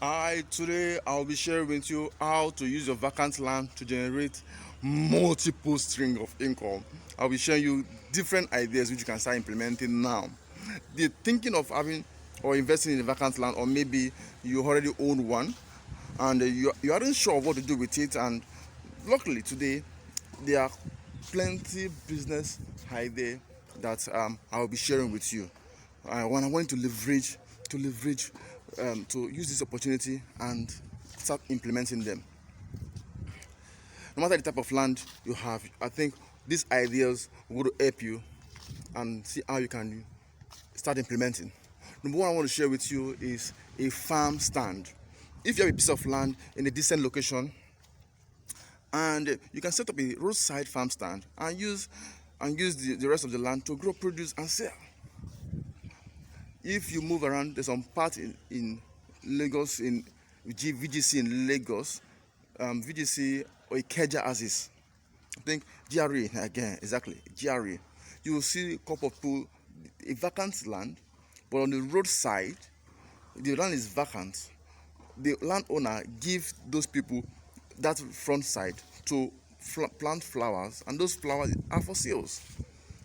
Hi, today I'll be sharing with you how to use your vacant land to generate multiple string of income. I'll be sharing you different ideas which you can start implementing now. The thinking of having or investing in a vacant land, or maybe you already own one and you aren't sure what to do with it, and luckily today there are plenty business idea that I'll be sharing with you. When I want to use this opportunity and start implementing them. No matter the type of land you have, I think these ideas will help you and see how you can start implementing. Number one I want to share with you is a farm stand. If you have a piece of land in a decent location, and you can set up a roadside farm stand and use the rest of the land to grow produce and sell. If you move around, there's some part in Lagos, in VGC in Lagos, VGC or Ikeja as is. I think GRA again, exactly, GRA. You will see a couple of people, a vacant land, but on the roadside, the land is vacant. The landowner gives those people that front side to plant flowers, and those flowers are for sales.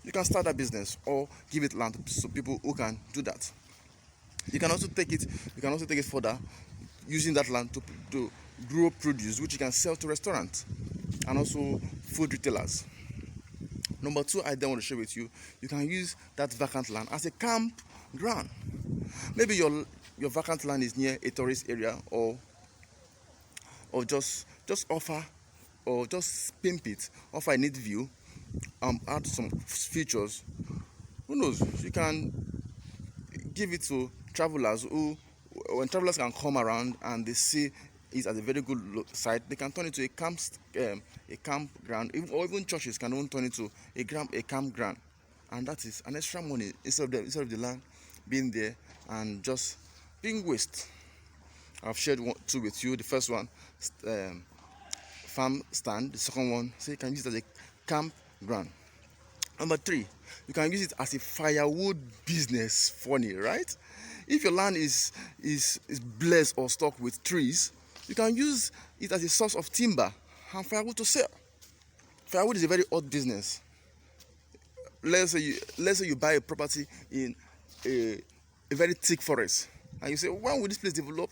You can start that business or give it land to people who can do that. You can also take it. You can also take it further, using that land to grow produce, which you can sell to restaurants and also food retailers. Number two, I then want to share with you. You can use that vacant land as a campground. Maybe your vacant land is near a tourist area, or just offer, or just pimp it, offer a neat view, add some features. Who knows? You can give it to travelers who, when travelers can come around and they see it as a very good site, they can turn it to a campground, or even churches can even turn it to a campground, and that is an extra money instead of the land being there and just being waste. I've shared two with you. The first one, um, farm stand. The second one, so you can use it as a campground. Number three, you can use it as a firewood business. Funny, right? If your land is blessed or stocked with trees, you can use it as a source of timber and firewood to sell. Firewood is a very odd business. Let's say you buy a property in a very thick forest, and you say, when will this place develop?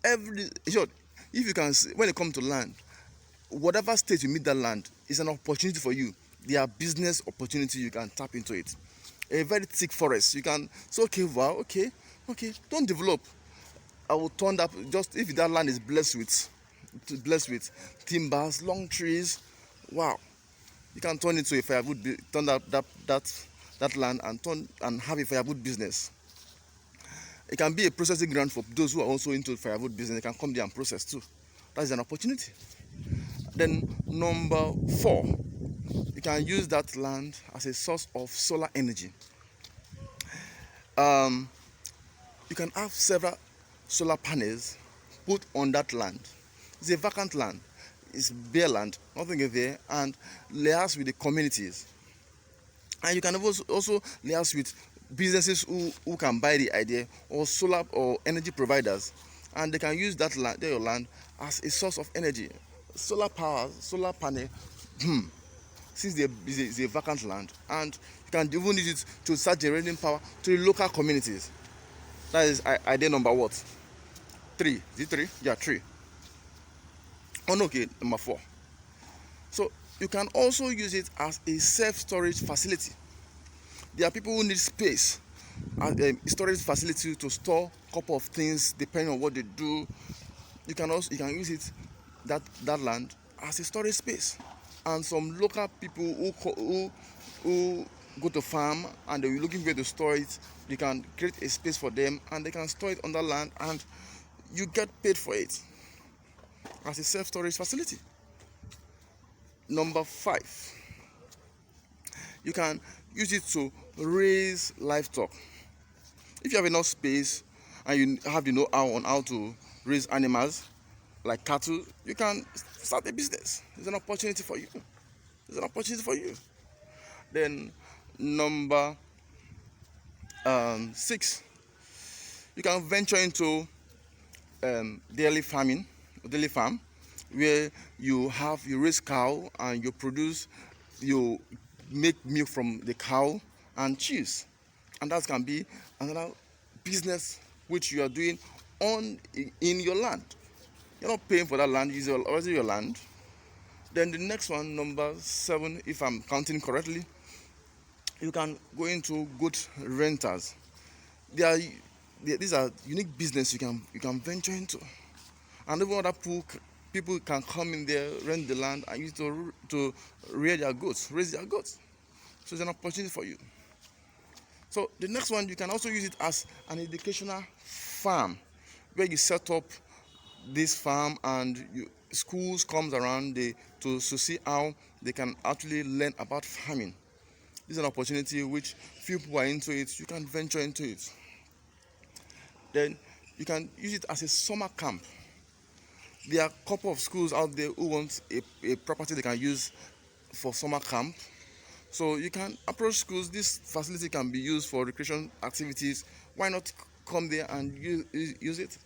Every short, if you can, when it comes to land, whatever state you meet that land is an opportunity for you. There are business opportunities, you can tap into it. A very thick forest, you can say, okay, wow, okay, don't develop. I will turn that, just if that land is blessed with timbers, long trees. Wow, you can turn into a firewood, turn that land and have a firewood business. It can be a processing ground for those who are also into firewood business. They can come there and process too. That is an opportunity. Then number four, you can use that land as a source of solar energy. Um, you can have several solar panels put on that land. It's a vacant land. It's bare land, nothing is there, and liaise with the communities. And you can also liaise with businesses who can buy the idea, or solar or energy providers, and they can use that land, your land, as a source of energy. Solar power, solar panel, since it's a vacant land, and you can even use it to start generating power to the local communities. That is idea number what? Three. Is it three? Yeah, three. Oh no, okay, number four. So you can also use it as a self-storage facility. There are people who need space, storage facility to store a couple of things depending on what they do. You can use it, that land, as a storage space. And some local people who go to farm and they're looking for where to store it, they can create a space for them and they can store it on that land, and you get paid for it as a self-storage facility. Number five, you can use it to raise livestock. If you have enough space and you have the know-how on how to raise animals like cattle, you can start a business. It's an opportunity for you. It's an opportunity for you. Then number six, you can venture into daily farm, where you raise cow and you make milk from the cow and cheese, and that can be another business which you are doing in your land. You're not paying for that land; it's already your land. Then the next one, number 7, if I'm counting correctly, you can go into goat renters. They are these are unique business you can venture into, and even other people can come in there, rent the land, and use it to raise their goats. So it's an opportunity for you. So the next one, you can also use it as an educational farm, where you set up this farm and schools comes around to see how they can actually learn about farming. This is an opportunity which few people are into it. You can venture into it. Then you can use it as a summer camp. There are a couple of schools out there who want a property they can use for summer camp. So you can approach schools. This facility can be used for recreation activities. Why not come there and use it?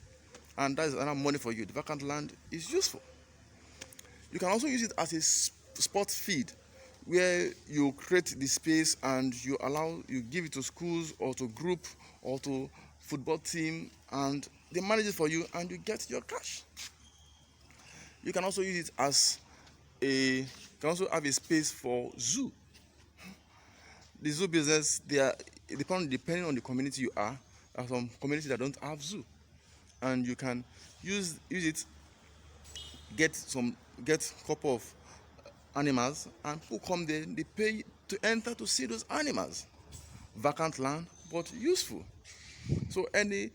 And that is another money for you. The vacant land is useful. You can also use it as a sport feed, where you create the space and you give it to schools or to group or to football team, and they manage it for you and you get your cash. You can also use it as you can also have a space for zoo. The zoo business, depending on the community you are. There are some communities that don't have zoo, and you can use it, get a couple of animals, and people come there, they pay to enter to see those animals. Vacant land, but useful. So any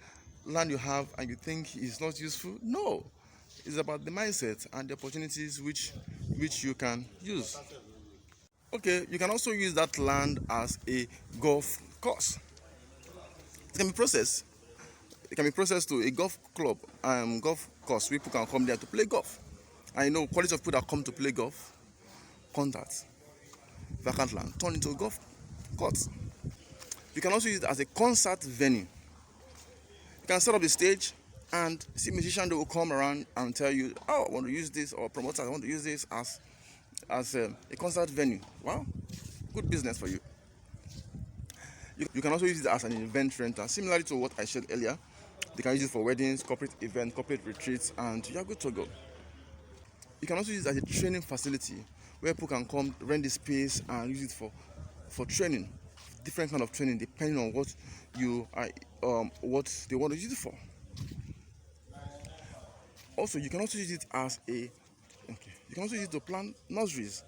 land you have and you think is not useful, no. It's about the mindset and the opportunities which you can use. Okay, you can also use that land as a golf course. It can be processed. It can be processed to a golf club, golf course. People can come there to play golf. I know quality of people that come to play golf, contact vacant land, turn into a golf course. You can also use it as a concert venue. You can set up the stage and see musicians that will come around and tell you, oh, I want to use this, or promoters, I want to use this as a concert venue. Wow, good business for you. You can also use it as an event renter, similarly to what I said earlier. They can use it for weddings, corporate events, corporate retreats, and you're good to go. You can also use it as a training facility, where people can come, rent the space, and use it for training, different kind of training depending on what they want to use it for. Also, you can also use it you can also use it to plant nurseries,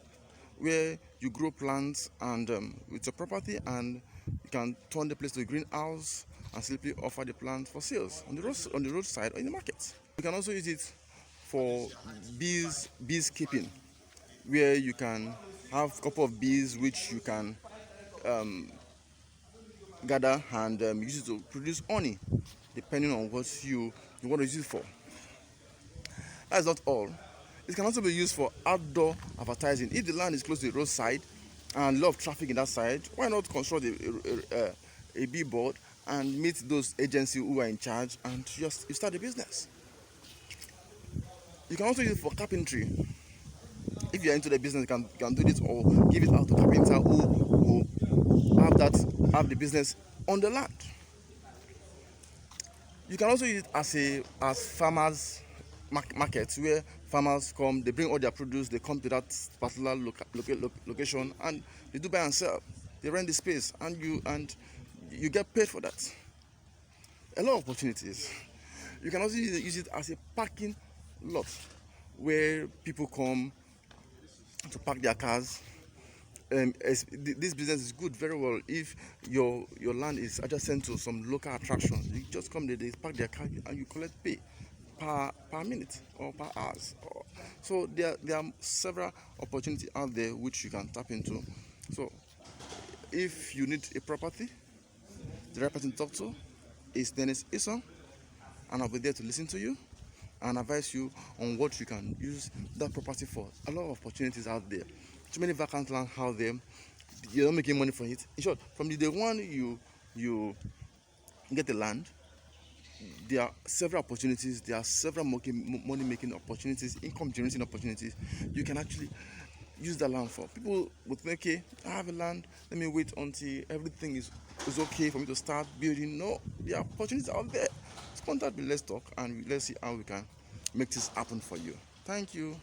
where you grow plants and with your property, and you can turn the place to a greenhouse and simply offer the plant for sales on the roadside or in the market. You can also use it for bees keeping, where you can have a couple of bees which you can gather and use it to produce honey, depending on what you want to use it for. That's not all. It can also be used for outdoor advertising. If the land is close to the roadside and a lot of traffic in that side, why not construct a billboard and meet those agencies who are in charge, and you start a business. You can also use it for carpentry. If you're into the business, you can do this, or give it out to carpenter who have the business on the land. You can also use it as farmers markets, where farmers come, they bring all their produce, they come to that particular location, and they do buy and sell. They rent the space, and you get paid for that. A lot of opportunities. You can also use it as a parking lot, where people come to park their cars. This business is good very well if your land is adjacent to some local attractions. You just come there, they park their car, and you collect pay per minute or per hours. So there are several opportunities out there which you can tap into. So if you need a property, the right person to talk to is Dennis Ison, and I'll be there to listen to you and advise you on what you can use that property for. A lot of opportunities out there. Too many vacant land out there. You're not making money from it. In short, from the day one you get the land, there are several opportunities, there are several money making opportunities, income generating opportunities you can actually use that land for. People would think, okay, I have a land, let me wait until everything is okay for me to start building. No, there are opportunities out there. Contact me, let's talk, and let's see how we can make this happen for you. Thank you.